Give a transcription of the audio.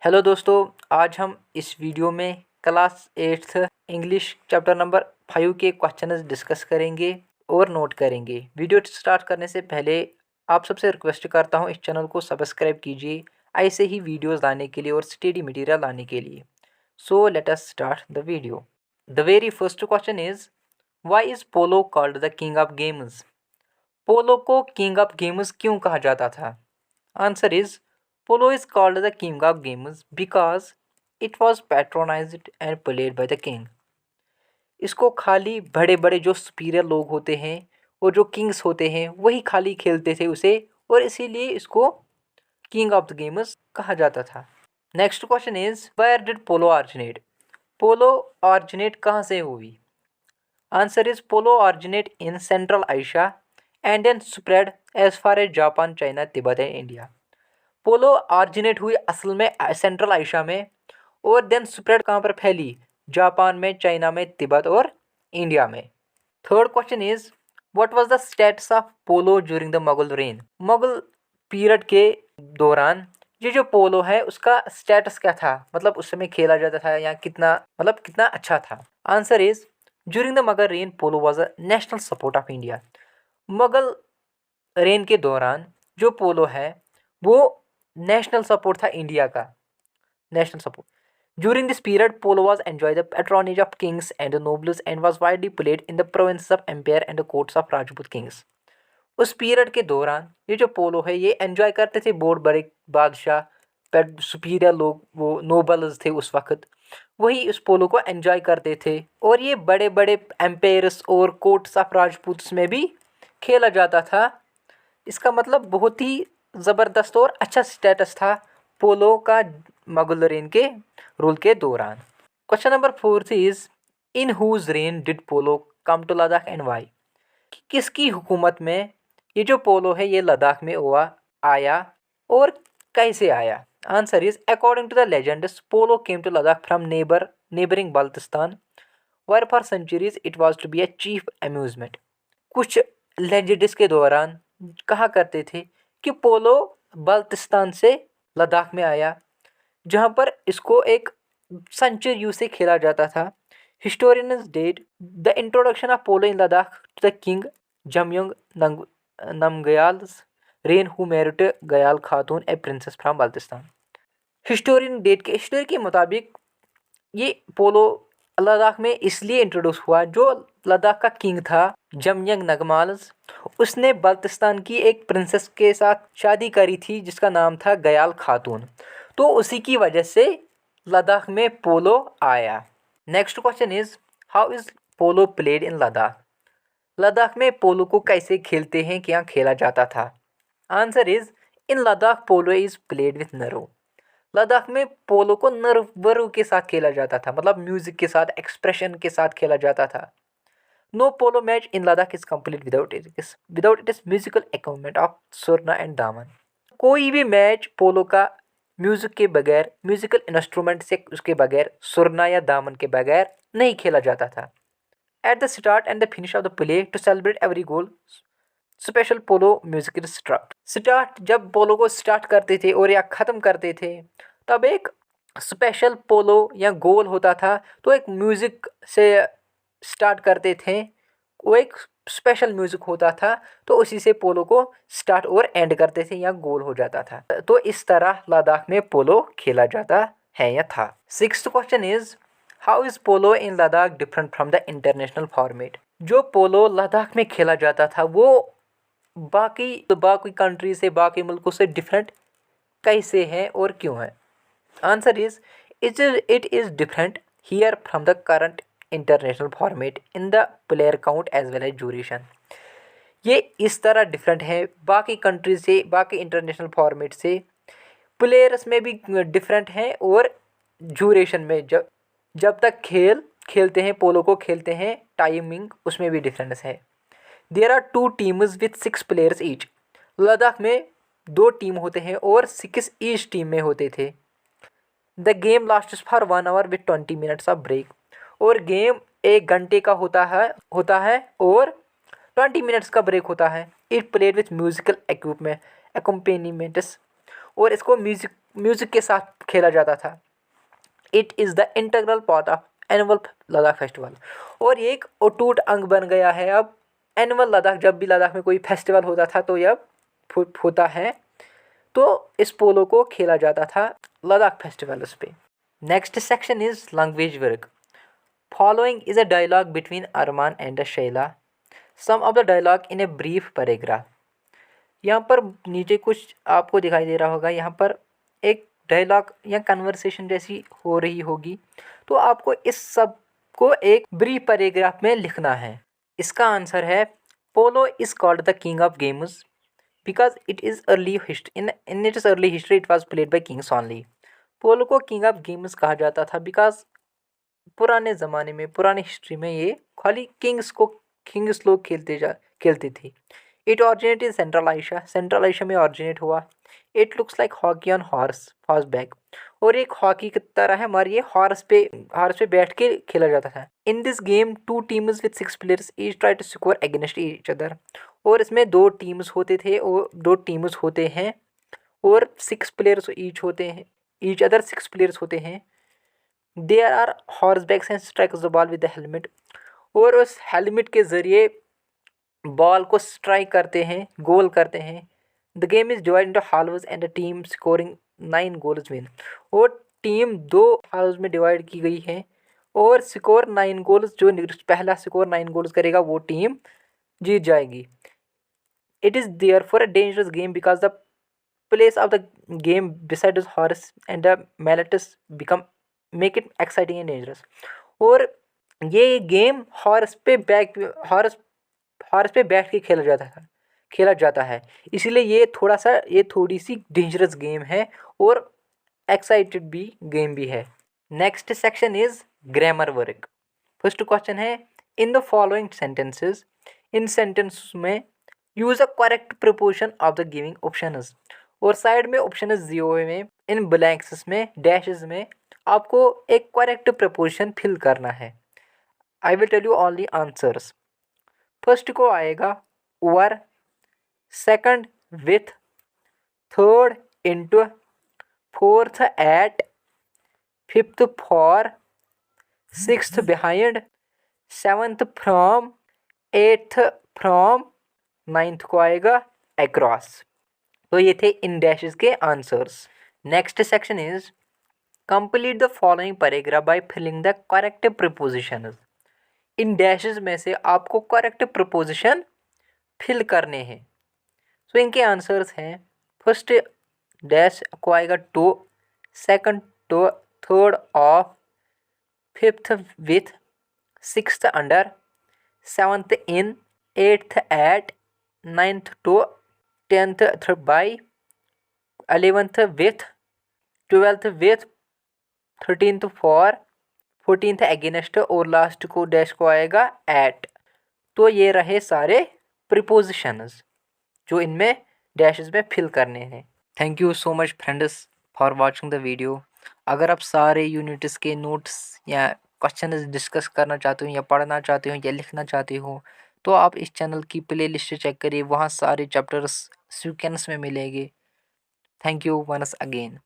Hello दोस्तों, आज हम इस वीडियो में class 8th English chapter number 5 के क्वेश्चंस डिस्कस करेंगे और नोट करेंगे। वीडियो स्टार्ट करने से पहले आप सबसे रिक्वेस्ट करता हूं, इस चैनल को सब्सक्राइब कीजिए ऐसे ही वीडियोस लाने के लिए और स्टडी मटेरियल लाने के लिए। So let us start the video. The very first question is, why is polo called the king of games? Polo को किंग ऑफ गेम्स क्यों कहा जाता था? Answer is, Polo is called the king of games because it was patronized and played by the king. इसको खाली बड़े बड़े जो सुपीरियर लोग होते हैं और जो किंग्स होते हैं वही खाली खेलते थे उसे, और इसीलिए इसको किंग ऑफ द गेम्स कहा जाता था। Next question is, where did polo originate? Polo originate कहाँ से हुई? Answer is, polo originate in central Asia and then spread as far as Japan, China, Tibet and India. Polo originate हुई असल में central Asia में, और then spread कहाँ पर फैली? जापान में, चाइना में, तिब्बत और इंडिया में। Third question is, what was the status of polo during the Mughal rain? Mughal period के दौरान ये जो पोलो है उसका स्टेटस क्या था, मतलब उस समय खेला जाता था या कितना अच्छा था? Answer is, during the Mughal reign polo was a national sport of India. Mughal reign के दौरान जो पोलो है वो नेशनल सपोर्ट था इंडिया का, national sport. During this period polo was enjoy the patronage of kings and nobles and was widely played in the provinces of empire and the courts of Rajput kings. उस period के दौरान ये जो polo है ये enjoy करते थे बहुत बड़े बादशाह, सुपीरियर लोग, वो नोबल्स थे उस वक्त, वही उस पोलो को एंजॉय करते थे, और ये बड़े बड़े एम्पायर्स और कोर्ट्स ऑफ राजपूत में भी खेला जाता था। इसका मतलब बहुत ही ज़बरदस्त और अच्छा स्टेटस था पोलो का मुगल रेन के रूल के दौरान। Question number 4 is, in whose reign did polo come to Ladakh and why? किसकी हुकूमत में ये जो पोलो है ये लद्दाख में आया और कैसे आया? Answer is, according to the legends polo came to Ladakh from neighbouring Baltistan where for centuries it was to be a chief amusement. कुछ लेजेंड्स के दौरान कहा करते थे कि पोलो बल्तिस्तान से लद्दाख में आया, जहां पर इसको एक सेंचुरी से खेला जाता था। Historians date the introduction of polo in Ladakh to the king Jamyang Namgyal's reign who married Gyal Khatun a princess from Baltistan. History के मुताबिक ये पोलो लद्दाख में इसलिए इंट्रोड्यूस हुआ, जो लद्दाख का किंग था जमयंग नगमाल्स, उसने बल्तिस्तान की एक प्रिंसेस के साथ शादी करी थी जिसका नाम था गयाल खातून, तो उसी की वजह से लद्दाख में पोलो आया। Next question is, how is polo played in Ladakh? Ladakh में पोलो को कैसे खेलते हैं, क्या खेला जाता था? Answer is, in Ladakh polo is played with नरो। लद्दाख में पोलो को नरवरों के साथ खेला जाता था, मतलब म्यूजिक के साथ, एक्सप्रेशन के साथ खेला जाता था। No polo match in Ladakh is complete without it is musical equipment of surna and daman. कोई भी मैच पोलो का म्यूजिक के बगैर, म्यूजिकल इंस्ट्रूमेंट से उसके बगैर, सुरना या दामन के बगैर नहीं खेला जाता था। At the start and the finish of the play to celebrate every goal special polo music is start. जब पोलो को स्टार्ट करते थे और या ख़त्म करते थे तब एक स्पेशल पोलो या गोल होता था, तो एक म्यूज़िक से स्टार्ट करते थे, वो एक स्पेशल म्यूज़िक होता था, तो उसी से पोलो को स्टार्ट और एंड करते थे या गोल हो जाता था। तो इस तरह लद्दाख में पोलो खेला जाता है या था। Sixth question is, how is polo in Ladakh different from the international format? जो पोलो लद्दाख में खेला जाता था वो बाकी कंट्री से, बाकी मुल्कों से डिफरेंट कैसे है और क्यों है? Answer is, it is different here from the current international format in the player count as well as duration. ये इस तरह डिफरेंट है बाकी कंट्री से, बाकी इंटरनेशनल फॉर्मेट से, प्लेयर्स में भी डिफरेंट है और ड्यूरेशन में, जब तक खेलते हैं, पोलो को खेलते हैं, टाइमिंग उसमें भी डिफरेंस है। There are 2 teams with 6 players each. Ladakh में 2 टीम होते हैं और 6 ईच टीम में होते थे। The game lasts for 1 hour with 20 minutes of break. और गेम 1 घंटे का होता है और 20 मिनट्स का ब्रेक होता है। It played with musical equipment accompaniments. और इसको म्यूज़िक के साथ खेला जाता था। It is the integral part of annual Ladakh festival, और ये एक अटूट अंग बन गया है अब एनुअल लद्दाख। जब भी लद्दाख में कोई फेस्टिवल होता था तो यह होता है, तो इस पोलो को खेला जाता था लद्दाख फेस्टिवल्स पे। Next section is language work. Following is a dialogue between Arman and Shaila. Some of the dialogue in a brief paragraph. यहाँ पर नीचे कुछ आपको दिखाई दे रहा होगा, यहाँ पर एक डायलॉग या कन्वर्सेशन जैसी हो रही होगी, तो आपको इस सब को एक ब्रीफ पैराग्राफ में लिखना है। इसका आंसर है polo is called the king of games because it is early history in its early history it was played by kings only। पोलो को किंग ऑफ गेम्स कहा जाता था बिकॉज पुराने ज़माने में, पुराने हिस्ट्री में ये खाली किंग्स लोग खेलते थे। It originate in central Asia में ऑरिजिनेट हुआ। It looks like hockey on horse back, और एक हॉकी की तरह है मगर ये हॉर्स पे बैठ के खेला जाता था। In this game 2 teams with 6 players each try to score against each other. और इसमें 2 टीम्स होते थे और 2 टीम्स होते हैं और 6 प्लेयर्स ईच होते हैं, ईच अदर 6 प्लेयर्स होते हैं। There are horse backs and strikes the ball with the helmet, और उस हेलमेट के ज़रिए बॉल को स्ट्राइक करते हैं, गोल करते हैं। The game is divide into halves and the team scoring 9 goals win. और टीम 2 हाल्व्स में डिवाइड की गई है और स्कोर 9 गोल्स, जो पहला स्कोर 9 गोल्स करेगा वो टीम जीत जाएगी। It is therefore a dangerous game because the place of the game beside horse and the mallets become make it exciting and dangerous. और ये गेम हॉर्स पे बैठ के खेला जाता है, इसीलिए ये थोड़ी सी डेंजरस गेम है और एक्साइटेड भी गेम भी है। Next section is grammar work. First question है in the following sentences, in sentence में use a correct proportion of the giving options. और साइड में ऑप्शन दिए हुए में इन ब्लैंक्स में डैशेस में आपको एक करेक्ट प्रपोर्शन फिल करना है। I will tell you only answers. First को आएगा over, second with, third into, fourth at, fifth for, sixth behind, seventh from, eighth from, ninth को आएगा अक्रॉस। तो ये थे इन डैशेस के answers. Next section is complete the following paragraph by filling the correct prepositions. इन dashes में से आपको करेक्ट प्रीपोजिशन फिल करने हैं। सो इनके आंसर्स हैं, फर्स्ट डैश को आएगा to, second to, third of, fifth with, sixth under, seventh in, eighth at, ninth to, tenth by, 11th with, 12th with, 13th for, 14th against, और last को dash को आएगा एट। तो ये रहे सारे प्रीपोजिशंस जो इनमें डैशेस में फिल करने हैं। Thank you so much friends for watching the video. अगर आप सारे यूनिट्स के नोट्स या क्वेश्चन डिस्कस करना चाहते हो या पढ़ना चाहते हो या लिखना चाहते हो तो आप इस चैनल की प्लेलिस्ट चेक करिए, वहाँ सारे चैप्टर्स सीक्वेंस में मिलेंगे। Thank you once again.